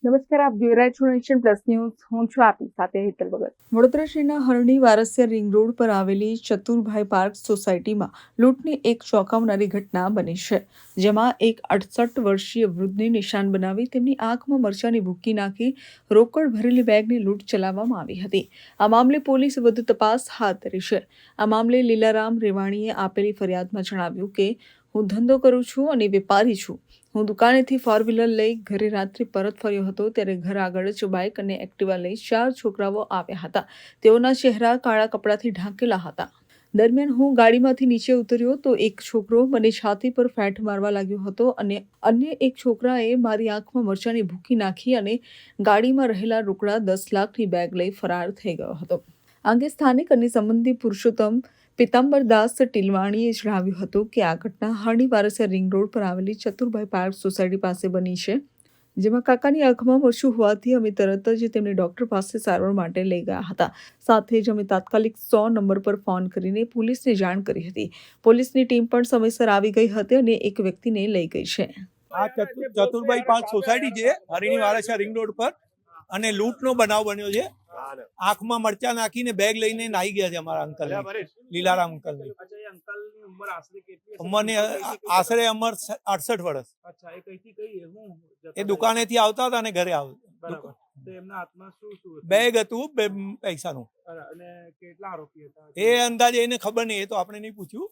નમસ્કાર, આપ જોઈ રહ્યા છો નેશન પ્લસ ન્યૂઝ. હું છું આપની સાથે હેતલ ભગત. વડોદરા શહેરના હરણી વારસિયા રિંગ રોડ પર આવેલી ચતુરભાઈ પાર્ક સોસાયટીમાં લૂંટની એક ચોંકાવનારી ઘટના બની છે, જેમાં એક 68 વર્ષીય વૃદ્ધને નિશાન બનાવી તેમની આંખમાં મરચાની ભૂકી નાખી રોકડ ભરેલી બેગની લૂંટ ચલાવવામાં આવી હતી. આ મામલે પોલીસ વધુ તપાસ હાથ ધરી છે. આ મામલે લીલારામ રેવાણીએ આપેલી ફરિયાદમાં જણાવ્યું કે હું ધંધો કરું છું અને વેપારી છું. હું દુકાનેથી ફોર વ્હીલર લઈ ઘરે રાત્રે પરત ફર્યો હતો ત્યારે ઘર આગળ જ બાઇક અને એક્ટિવા લઈ 4 છોકરાઓ આવ્યા હતા. તેઓના ચહેરા કાળા કપડાથી ઢાંકેલા હતા. દરમિયાન હું ગાડીમાંથી નીચે ઉતર્યો તો એક છોકરો મને છાતી પર ફેંટ મારવા લાગ્યો હતો અને અન્ય એક છોકરાએ મારી આંખમાં મરચાની ભૂકી નાખી અને ગાડીમાં રહેલા રોકડા 10 લાખની બેગ લઈ ફરાર થઈ ગયો હતો. આ અંગે સ્થાનિક અને સંબંધી પુરુષોત્તમ પિતાંબરદાસ ટીલવાણીએ જણાવ્યું હતું કે આ ઘટના હરણી વારસિયા રિંગ રોડ પર આવેલી ચતુરભાઈ પાર્ક સોસાયટી પાસે બની છે, જેમાં કાકાની આંખમાં મરચું હોવાથી અમે તરત જ તેમને ડોક્ટર પાસે સારવાર માટે લઈ ગયા હતા. સાથે જ અમે તાત્કાલિક 100 નંબર પર ફોન કરીને પોલીસને જાણ કરી હતી. પોલીસની ટીમ પણ સમયસર આવી ગઈ હતી અને એક વ્યક્તિને લઈ ગઈ છે. આ ચતુરભાઈ પાર્ક સોસાયટી છે હરણી વારસિયા રિંગ રોડ પર, અને લૂંટનો બનાવ બન્યો છે. આંખમાં મરચા નાખીને બેગ લઈને નાહી ગયા છે અમારા અંકલ, લીલારામ અંકલ. ઉંમરની આશરે 68 વર્ષ. એ દુકાનેથી આવતા હતા અને ઘરે આવતા. બેગ હતું પૈસાનું. એ અંદાજે એને ખબર નહીં, એ તો આપણે નહીં પૂછ્યું.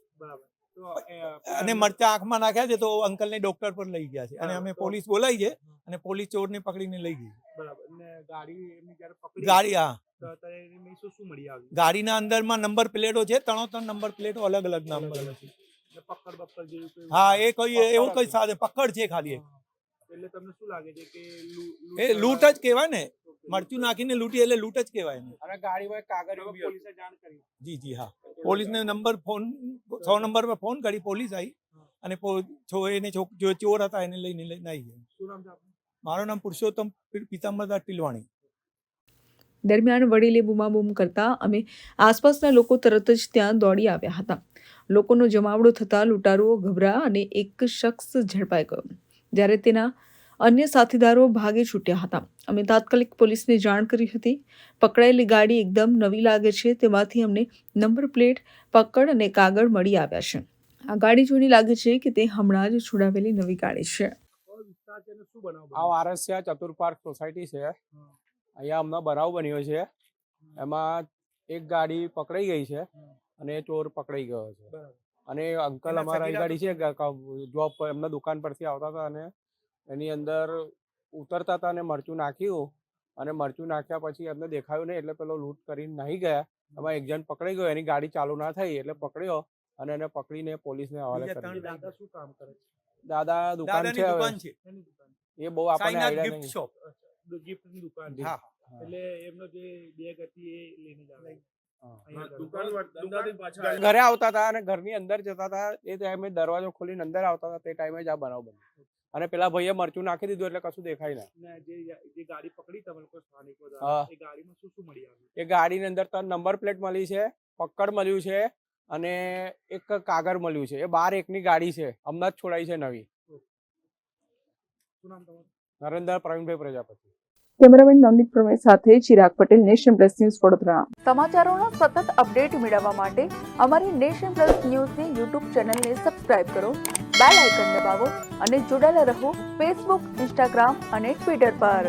અને મરચા આંખમાં નાખ્યા છે તો અંકલને ડોક્ટર પર લઈ ગયા છે અને અમે પોલીસ બોલાવી છે અને પોલીસ ચોરને પકડીને લઈ ગઈ. ગાડી ગાડીના અંદરમાં નંબર પ્લેટો છે, 3 નંબર પ્લેટો અલગ અલગ નંબર છે. હા, એ કોઈ એવું કઈ સાથે પકડ છે ખાલી. એટલે તમને શું લાગે છે કે એ લૂંટ જ કહેવાય ને, મરચું નાખીને લૂંટી એટલે લૂંટ જ કહેવાય ને. અને ગાડીમાં કાગળ પોલીસે જાણ કરી? જી હા, પોલીસને ફોન 100 નંબર પર ફોન કરી, પોલીસ આવી અને એને જો ચોર હતા એને લઈને આવી ગયા. શું નામ છે આપનું? મારું નામ પુરુષોત્તમ પિતાંબરદાસ ટીલવાણી. દરમિયાન વડીલે બૂમાબૂમ કરતા અમે આસપાસના લોકો તરત જ ત્યાં દોડી આવ્યા હતા. લોકોનો જમાવડો થતાં લૂંટારુઓ ગભરા અને એક શખ્સ ઝડપાઈ ગયો, જ્યારે તેના અન્ય સાથીદારો ભાગી છૂટ્યા હતા. અમે તાત્કાલિક પોલીસને જાણ કરી હતી. પકડાયેલી ગાડી એકદમ નવી લાગે છે, તેમાંથી અમને નંબર પ્લેટ, પકડ અને કાગળ મળી આવ્યા છે. આ ગાડી જોઈને લાગે છે કે તે હમણાં જ છોડાવેલી નવી ગાડી છે. આ વારસિયા ચતુર પાર્ક સોસાયટી છે. અહીંયા હમણાં બનાવ બન્યો છે. એમાં એક ગાડી પકડાઈ ગઈ છે અને ચોર પકડાઈ ગયો છે. અને અંકલ અમારા ગાડી છે જોબ પર, એમના દુકાન પરથી આવતા હતા અને એની અંદર ઉતરતા હતા અને મરચું નાખ્યું. અને મરચું નાખ્યા પછી એમને દેખાયું નહીં એટલે પેલો લૂંટ કરીને નાહી ગયા. એમાં એક જણ પકડાઈ ગયો, એની ગાડી ચાલુ ના થઈ એટલે પકડ્યો અને એને પકડીને પોલીસને હવાલે કરી. દાદા શું કામ કરે છે? દાદા દુકાન છે. એ બહુ આપણને આઈડિયા નહીં. ગિફ્ટની દુકાન છે. એટલે એમનો જે બેગ હતી એ લઈને જાય. ઘરે આવતા હતા અને ઘરની અંદર જતા હતા. એ ટાઈમે દરવાજો ખોલીને અંદર આવતા હતા, તે ટાઈમે જ આ બનાવ બન્યો. અને પેલા ભાઈએ મરચું નાખી દીધું એટલે કશું દેખાય ના. જે ગાડી પકડી તમે લોકો સ્થાનિકો, એ ગાડીમાં શું શું મળી આવ્યું? એ ગાડીની અંદર 3 નંબર પ્લેટ મળી છે, પકડ મળ્યું છે અને એક કાગળ મળ્યું છે. એ 12-1ની ગાડી છે, હમણાં જ છોડાઈ છે નવી. શું નામ તમારું? નરેન્દ્ર પ્રવીણભાઈ પ્રજાપતિ. કેમેરામેન નવનીત પ્રમેય સાથે Chirag Patel, nation plus news, Vadodara. સમાચારોના સતત અપડેટ મેળવવા માટે અમારી નેશન પ્લસ ન્યૂઝની યુટ્યુબ ચેનલને સબસ્ક્રાઇબ કરો, બેલ આઇકન દબાવો અને જોડાયેલા રહો ફેસબુક, ઇન્સ્ટાગ્રામ અને ટ્વિટર પર.